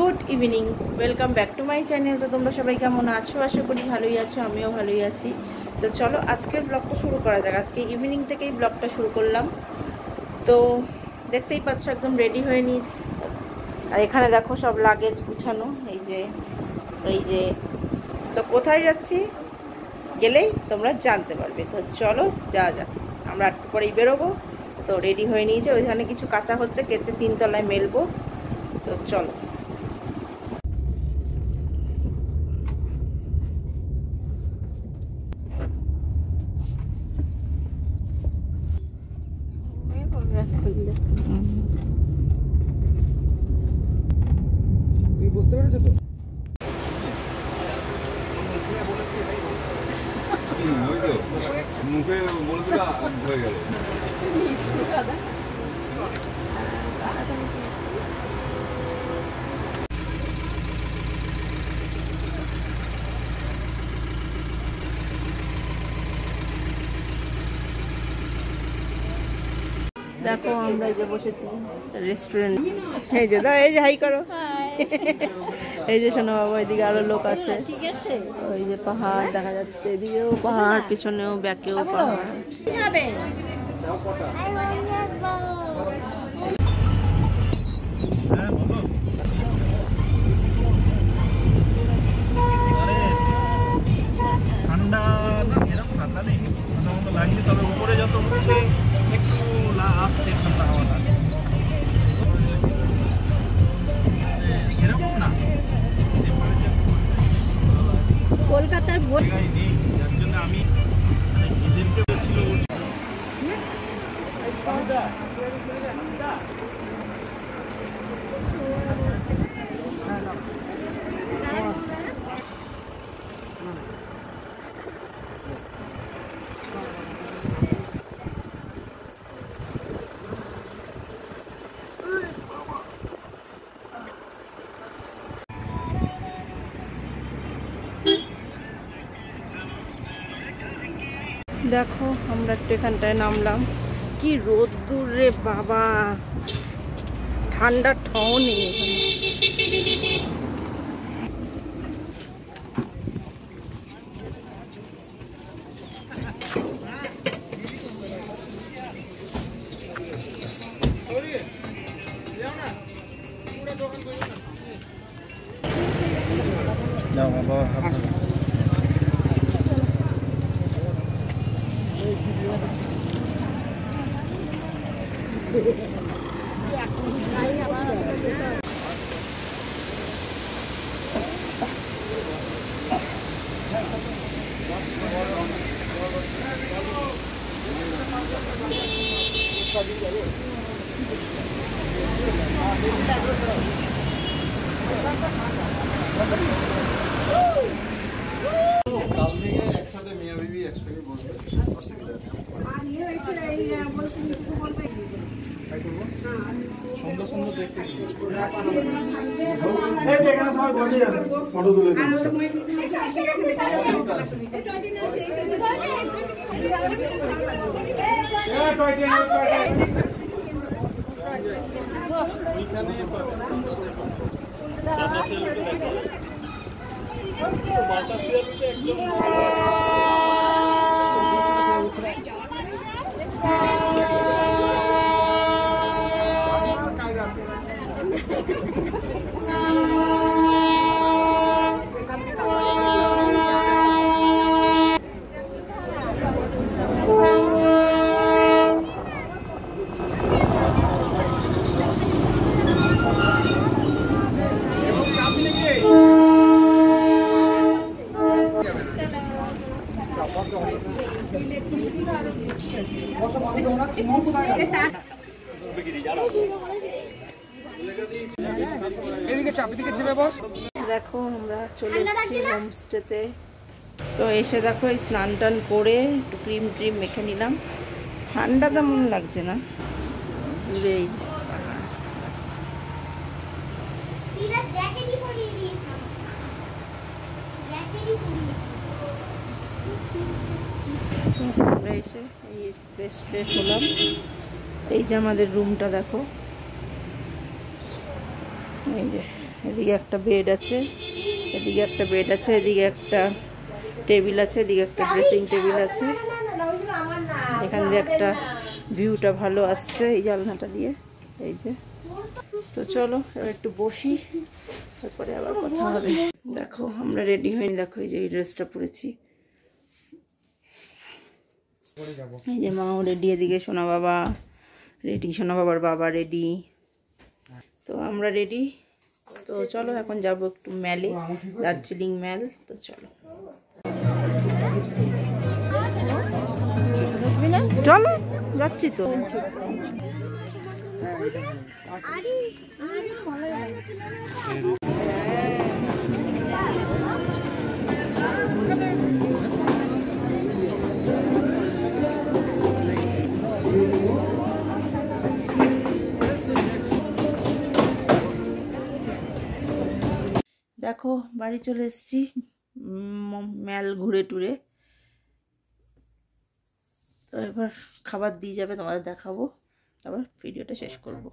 Good evening, welcome back to my channel. তো তোমরা সবাই কেমন আছো? আশা করি ভালোই আছো, আমিও ভালোই আছি। তো চলো আজকের ব্লগটা শুরু করা যাক। আজকে ইভিনিং থেকেই ব্লগটা শুরু করলাম। তো দেখতেই পাচ্ছ একদম রেডি হয়ে নিই। আর এখানে দেখো সব লাগেজ গুছানো, এই যে তো কোথায় যাচ্ছি গেলেই তোমরা জানতে পারবে। তো চলো যাওয়া যাক, আমরা একটু পরেই বেরোবো। তো রেডি হয়ে নিয়েছে, ওইখানে কিছু কাঁচা হচ্ছে, কেচে 3 তলায় মেলবো। তো চলো। তুই বুঝতে পেরেছো তো? ওই তো মুখে বলে দিলে হয়ে গেল। দেখো আমরা এই যে বসেছি রেস্টুরেন্ট। এই যে দাও, এই যে হাই করো। এই যে শোনো বাবা, এদিকে আরো লোক আছে। ওই যে পাহাড় দেখা যাচ্ছে, এদিকেও পাহাড়, পিছনেও ব্যাকেও পাহাড়। ঠান্ডা না, সেরকম ঠান্ডা নেই, ঠান্ডা মতো লাগছে। তবে উপরে যত উঠছে একটু আসছে ঠান্ডা হাওয়াটা, সেরকম না। কলকাতার জায়গায় নেই, যার জন্য আমি এদেরকে ছিল দেখো আমরা একটু এখানটায় নামলাম। কি রোদ্দুর রে বাবা, ঠান্ডা ঠাও নেই এখানে। কাল থেকে একসাথে মিয়া বিবি একসঙ্গে বসবে, অসুবিধা নেই। সুন্দর সুন্দর দেখতে এখানে সবাই বসে যাবে, ফটো তুলে দেখো আমরা চলে এসেছি হোমস্টেতে। তো এসে দেখো এই স্নান টান করে একটু ক্রিম ট্রিম মেখে নিলাম। ঠান্ডা তেমন লাগছে না, দূরে এই তো আমরা এসে এই ফ্রেশ হলাম। এই যে আমাদের রুমটা দেখো, এই যে এদিকে একটা বেড আছে, এদিকে একটা বেড আছে, এদিকে একটা টেবিল আছে, এদিকে একটা ড্রেসিং টেবিল আছে। এখান দিয়ে একটা ভিউটা ভালো আসছে এই জানলাটা দিয়ে, এই যে। তো চলো এবার একটু বসি, তারপরে আবার কথা হবে। দেখো আমরা রেডি হইনি, দেখো এই যে এই ড্রেসটা পরেছি, এই যে মাও রেডি, এদিকে সোনা বাবা রেডি, সোনা বাবার বাবা রেডি, তো আমরা রেডি। তো চলো এখন যাবো একটু মেলে, দার্জিলিং মেল। তো চলো চলো যাচ্ছি তো। দেখো বাড়ি চলে এসেছি মেল ঘুরে টুরে। তো এবার খাবার দিয়ে যাবে, তোমাদের দেখাবো, আবার ভিডিওটা শেষ করব।